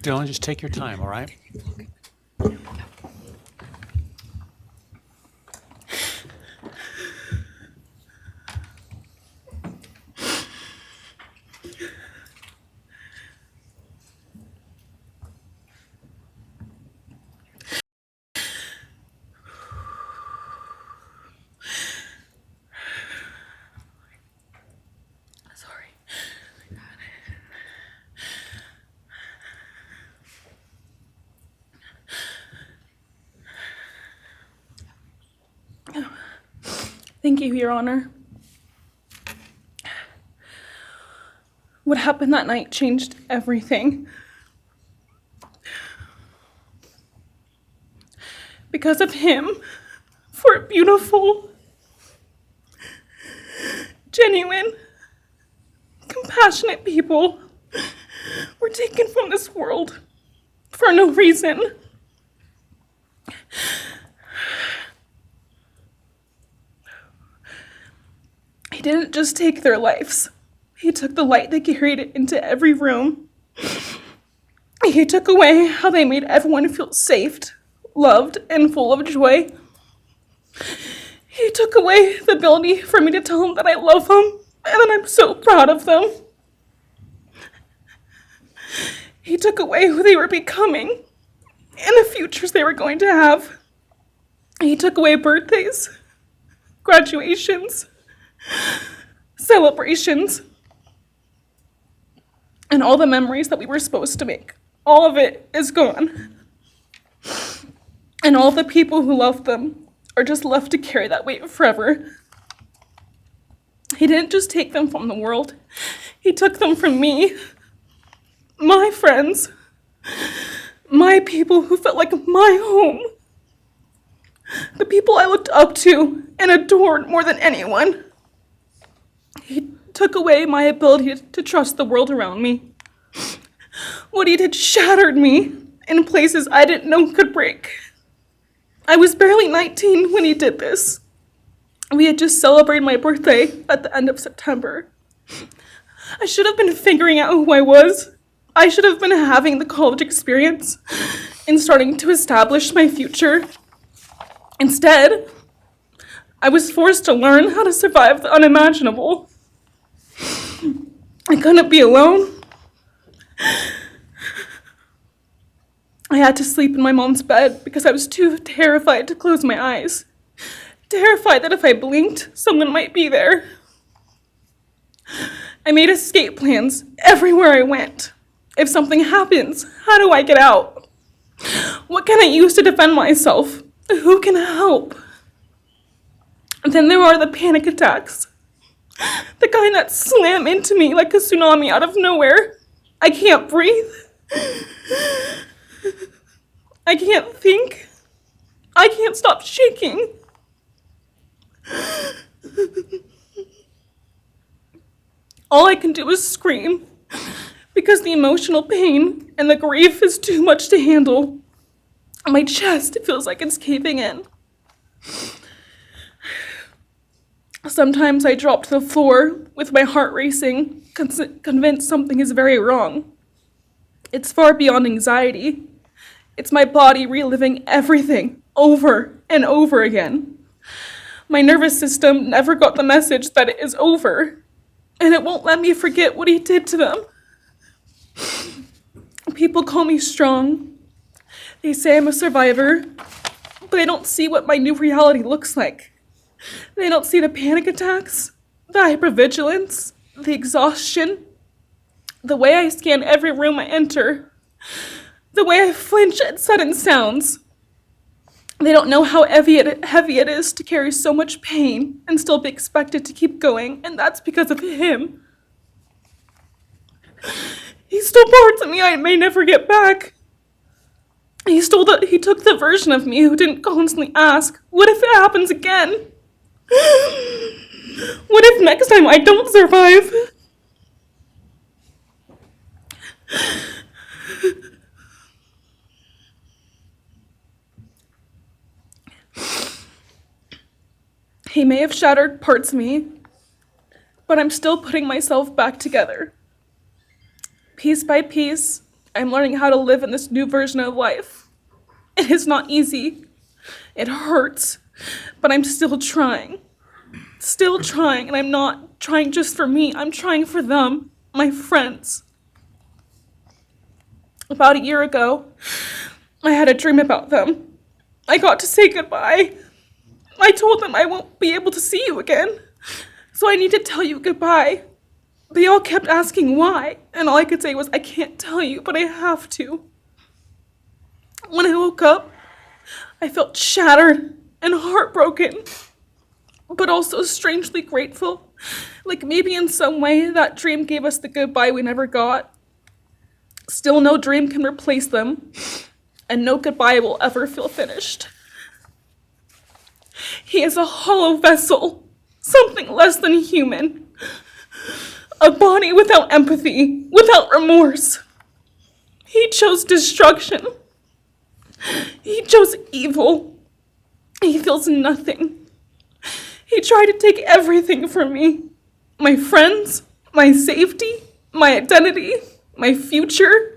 Dylan, just take your time, all right? Thank you, Your Honor. What happened that night changed everything. Because of him, 4 beautiful, genuine, compassionate people were taken from this world for no reason. He didn't just take their lives. He took the light they carried into every room. He took away how they made everyone feel safe, loved, and full of joy. He took away the ability for me to tell them that I love them and that I'm so proud of them. He took away who they were becoming and the futures they were going to have. He took away birthdays, graduations, celebrations, and all the memories that we were supposed to make. All of it is gone. And all the people who loved them are just left to carry that weight forever. He didn't just take them from the world. He took them from me, my friends, my people who felt like my home, the people I looked up to and adored more than anyone. He took away my ability to trust the world around me. What he did shattered me in places I didn't know could break. I was barely 19 when he did this. We had just celebrated my birthday at the end of September. I should have been figuring out who I was. I should have been having the college experience and starting to establish my future. Instead, I was forced to learn how to survive the unimaginable. I couldn't be alone. I had to sleep in my mom's bed because I was too terrified to close my eyes. Terrified that if I blinked, someone might be there. I made escape plans everywhere I went. If something happens, how do I get out? What can I use to defend myself? Who can help? And then there are the panic attacks. The kind that slam into me like a tsunami out of nowhere. I can't breathe. I can't think. I can't stop shaking. All I can do is scream because the emotional pain and the grief is too much to handle. My chest feels like it's caving in. Sometimes I drop to the floor with my heart racing, convinced something is very wrong. It's far beyond anxiety. It's my body reliving everything over and over again. My nervous system never got the message that it is over, and it won't let me forget what he did to them. People call me strong. They say I'm a survivor, but they don't see what my new reality looks like. They don't see the panic attacks, the hypervigilance, the exhaustion, the way I scan every room I enter, the way I flinch at sudden sounds. They don't know how heavy it is to carry so much pain and still be expected to keep going, and that's because of him. He stole parts of me I may never get back. He took the version of me who didn't constantly ask, what if it happens again? What if next time I don't survive? He may have shattered parts of me, but I'm still putting myself back together. Piece by piece, I'm learning how to live in this new version of life. It is not easy. It hurts, but I'm still trying. Still trying, and I'm not trying just for me. I'm trying for them, my friends. About a year ago, I had a dream about them. I got to say goodbye. I told them I won't be able to see you again, so I need to tell you goodbye. They all kept asking why, and all I could say was, I can't tell you, but I have to. When I woke up, I felt shattered and heartbroken, but also strangely grateful. Like maybe in some way that dream gave us the goodbye we never got. Still, no dream can replace them, and no goodbye will ever feel finished. He is a hollow vessel, something less than human. A body without empathy, without remorse. He chose destruction. He chose evil. He feels nothing. He tried to take everything from me. My friends, my safety, my identity, my future.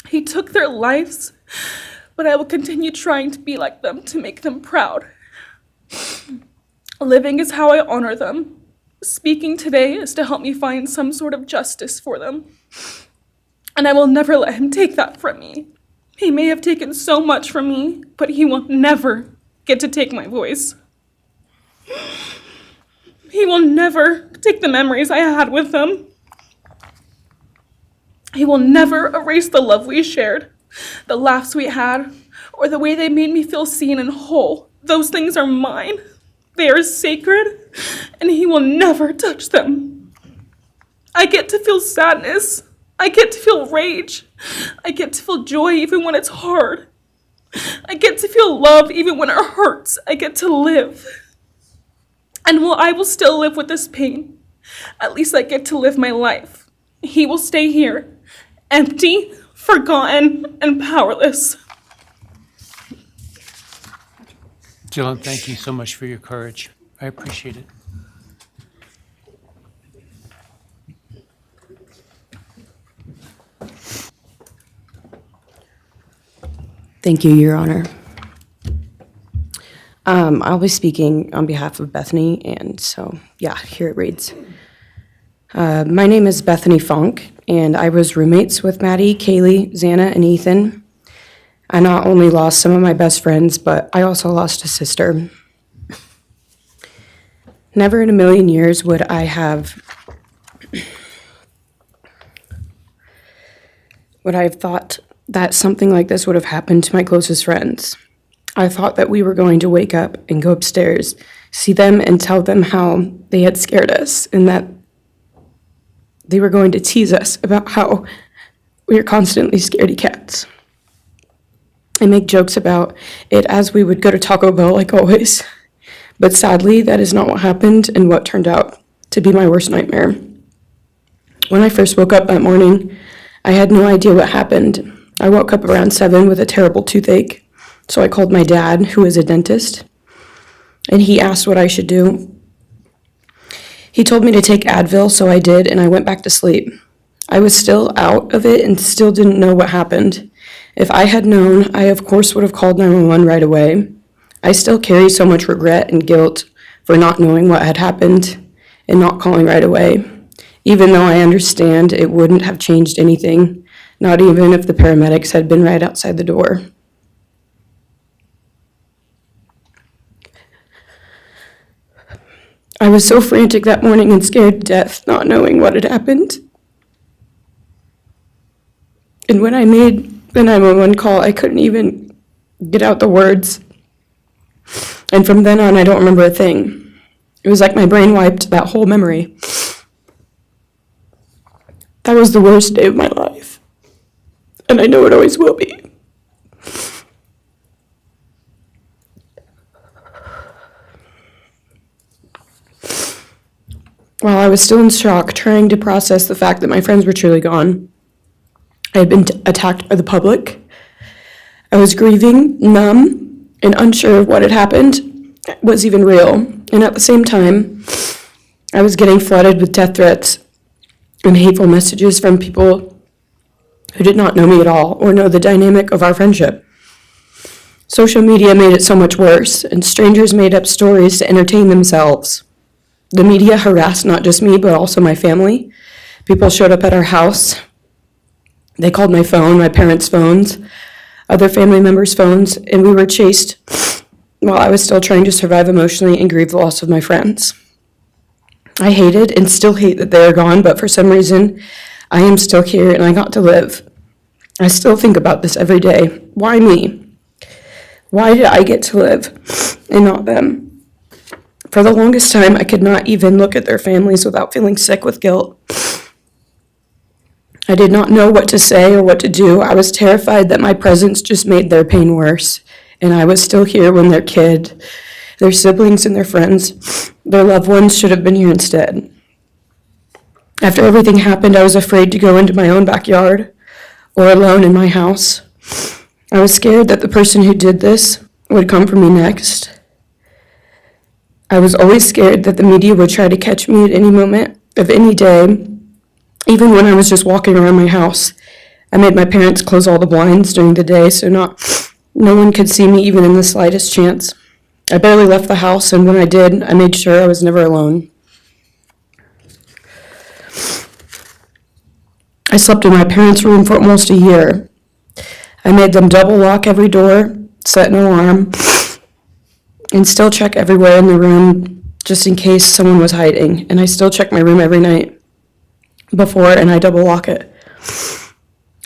He took their lives, but I will continue trying to be like them, to make them proud. Living is how I honor them. Speaking today is to help me find some sort of justice for them. And I will never let him take that from me. He may have taken so much from me, but he will never get to take my voice. He will never take the memories I had with them. He will never erase the love we shared, the laughs we had, or the way they made me feel seen and whole. Those things are mine. They are sacred, and he will never touch them. I get to feel sadness. I get to feel rage. I get to feel joy even when it's hard. I get to feel love even when it hurts. I get to live. And while I will still live with this pain, at least I get to live my life. He will stay here, empty, forgotten, and powerless. Dylan, thank you so much for your courage. I appreciate it. Thank you, Your Honor. I'll be speaking on behalf of Bethany, and so, yeah, here it reads. My name is Bethany Funke, and I was roommates with Maddie, Kaylee, Xana, and Ethan. I not only lost some of my best friends, but I also lost a sister. Never in a million years would I have thought that something like this would have happened to my closest friends. I thought that we were going to wake up and go upstairs, see them and tell them how they had scared us and that they were going to tease us about how we are constantly scaredy cats. I make jokes about it as we would go to Taco Bell like always. But sadly, that is not what happened and what turned out to be my worst nightmare. When I first woke up that morning, I had no idea what happened. I woke up around 7 with a terrible toothache, so I called my dad, who is a dentist, and he asked what I should do. He told me to take Advil, so I did, and I went back to sleep. I was still out of it and still didn't know what happened. If I had known, I of course would have called 911 right away. I still carry so much regret and guilt for not knowing what had happened and not calling right away, even though I understand it wouldn't have changed anything, not even if the paramedics had been right outside the door. I was so frantic that morning and scared to death, not knowing what had happened. And when I made the 911 call, I couldn't even get out the words. And from then on, I don't remember a thing. It was like my brain wiped that whole memory. That was the worst day of my life. And I know it always will be. While I was still in shock, trying to process the fact that my friends were truly gone, I had been attacked by the public. I was grieving, numb, and unsure of what had happened was even real. And at the same time, I was getting flooded with death threats and hateful messages from people who did not know me at all or know the dynamic of our friendship. Social media made it so much worse, and strangers made up stories to entertain themselves. The media harassed not just me, but also my family. People showed up at our house. They called my phone, my parents' phones, other family members' phones, and we were chased while I was still trying to survive emotionally and grieve the loss of my friends. I hated and still hate that they are gone, but for some reason, I am still here and I got to live. I still think about this every day. Why me? Why did I get to live and not them? For the longest time, I could not even look at their families without feeling sick with guilt. I did not know what to say or what to do. I was terrified that my presence just made their pain worse, and I was still here when their kid, their siblings, and their friends, their loved ones should have been here instead. After everything happened, I was afraid to go into my own backyard or alone in my house. I was scared that the person who did this would come for me next. I was always scared that the media would try to catch me at any moment of any day. Even when I was just walking around my house, I made my parents close all the blinds during the day so no one could see me even in the slightest chance. I barely left the house, and when I did, I made sure I was never alone. I slept in my parents' room for almost a year. I made them double lock every door, set an alarm, and still check everywhere in the room just in case someone was hiding. And I still check my room every night before, and I double lock it.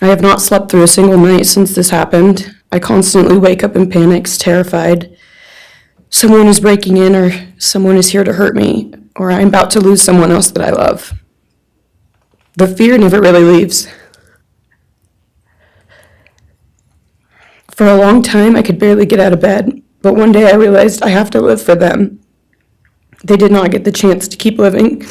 I have not slept through a single night since this happened. I constantly wake up in panics, terrified. Someone is breaking in, or someone is here to hurt me, or I'm about to lose someone else that I love. The fear never really leaves. For a long time, I could barely get out of bed, but one day I realized I have to live for them. They did not get the chance to keep living,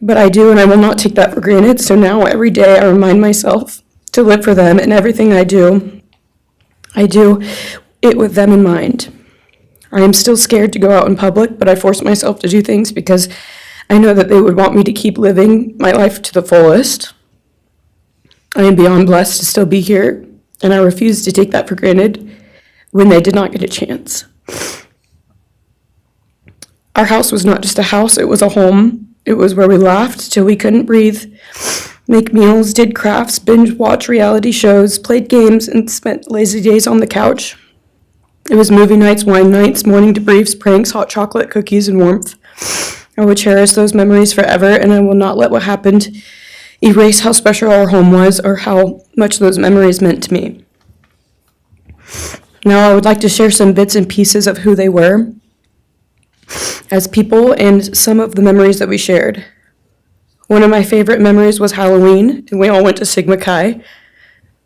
but I do, and I will not take that for granted. So now every day I remind myself to live for them, and everything I do it with them in mind. I am still scared to go out in public, but I force myself to do things because I know that they would want me to keep living my life to the fullest. I am beyond blessed to still be here, and I refuse to take that for granted when they did not get a chance. Our house was not just a house, it was a home. It was where we laughed till we couldn't breathe, make meals, did crafts, binge watch reality shows, played games, and spent lazy days on the couch. It was movie nights, wine nights, morning debriefs, pranks, hot chocolate, cookies, and warmth. I will cherish those memories forever, and I will not let what happened erase how special our home was or how much those memories meant to me. Now I would like to share some bits and pieces of who they were as people and some of the memories that we shared. One of my favorite memories was Halloween, and we all went to Sigma Chi.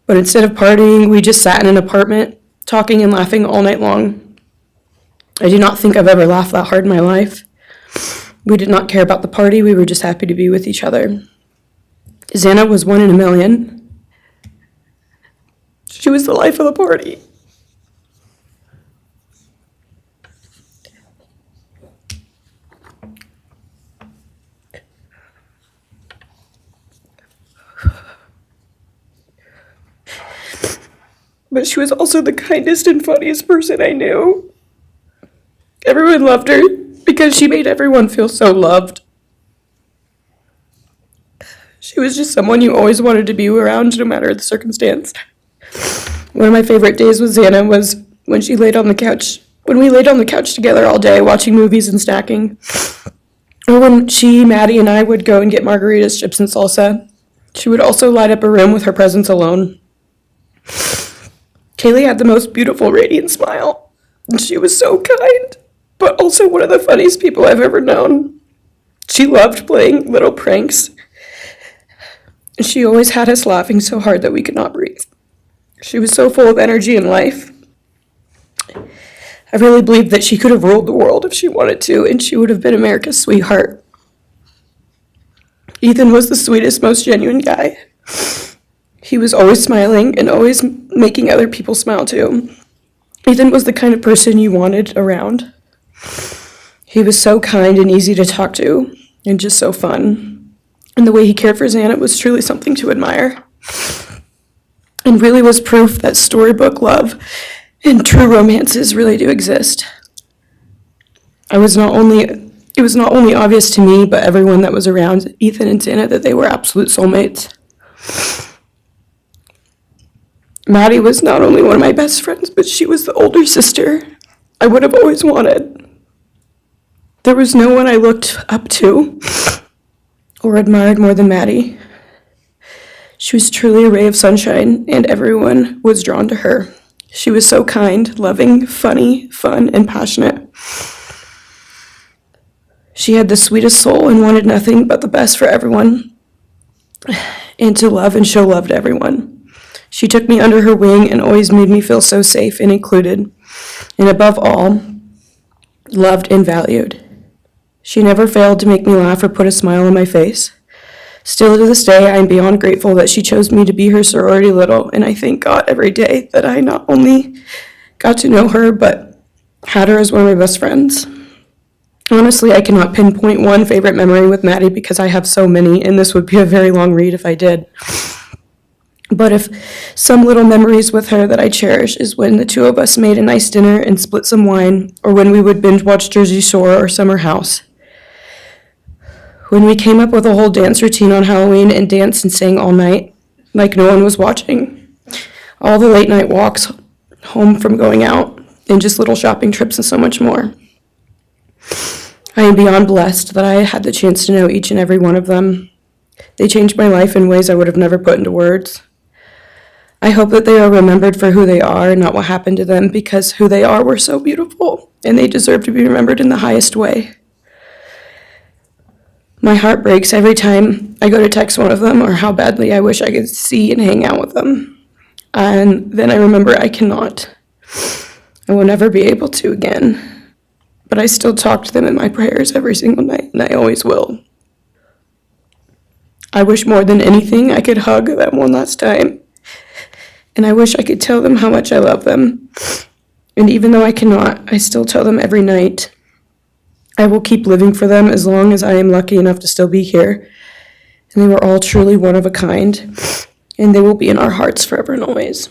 But instead of partying, we just sat in an apartment, talking and laughing all night long. I do not think I've ever laughed that hard in my life. We did not care about the party, we were just happy to be with each other. Xana was 1 in a million. She was the life of the party. But she was also the kindest and funniest person I knew. Everyone loved her because she made everyone feel so loved. She was just someone you always wanted to be around, no matter the circumstance. One of my favorite days with Xana was when she laid on the couch, when we laid on the couch together all day watching movies and snacking. Or when she, Maddie, and I would go and get margaritas, chips, and salsa. She would also light up a room with her presence alone. Kaylee had the most beautiful, radiant smile, and she was so kind, but also one of the funniest people I've ever known. She loved playing little pranks, and she always had us laughing so hard that we could not breathe. She was so full of energy and life. I really believe that she could have ruled the world if she wanted to, and she would have been America's sweetheart. Ethan was the sweetest, most genuine guy. He was always smiling and always making other people smile too. Ethan was the kind of person you wanted around. He was so kind and easy to talk to and just so fun. And the way he cared for Xana was truly something to admire. and really was proof that storybook love and true romances really do exist. It was not only obvious to me, but everyone that was around Ethan and Santa that they were absolute soulmates. Maddie was not only one of my best friends, but she was the older sister I would have always wanted. There was no one I looked up to or admired more than Maddie. She was truly a ray of sunshine, and everyone was drawn to her. She was so kind, loving, funny, fun, and passionate. She had the sweetest soul and wanted nothing but the best for everyone, and to love and show love to everyone. She took me under her wing and always made me feel so safe and included, and above all, loved and valued. She never failed to make me laugh or put a smile on my face. Still to this day, I am beyond grateful that she chose me to be her sorority little, and I thank God every day that I not only got to know her, but had her as one of my best friends. Honestly, I cannot pinpoint one favorite memory with Maddie because I have so many, and this would be a very long read if I did. But if some little memories with her that I cherish is when the two of us made a nice dinner and split some wine, or when we would binge watch Jersey Shore or Summer House. When we came up with a whole dance routine on Halloween and danced and sang all night, like no one was watching. All the late night walks home from going out, and just little shopping trips and so much more. I am beyond blessed that I had the chance to know each and every one of them. They changed my life in ways I would have never put into words. I hope that they are remembered for who they are and not what happened to them, because who they are were so beautiful, and they deserve to be remembered in the highest way. My heart breaks every time I go to text one of them or how badly I wish I could see and hang out with them. And then I remember I cannot. I will never be able to again. But I still talk to them in my prayers every single night, and I always will. I wish more than anything I could hug them one last time. And I wish I could tell them how much I love them. And even though I cannot, I still tell them every night. I will keep living for them as long as I am lucky enough to still be here. And they were all truly one of a kind, and they will be in our hearts forever and always.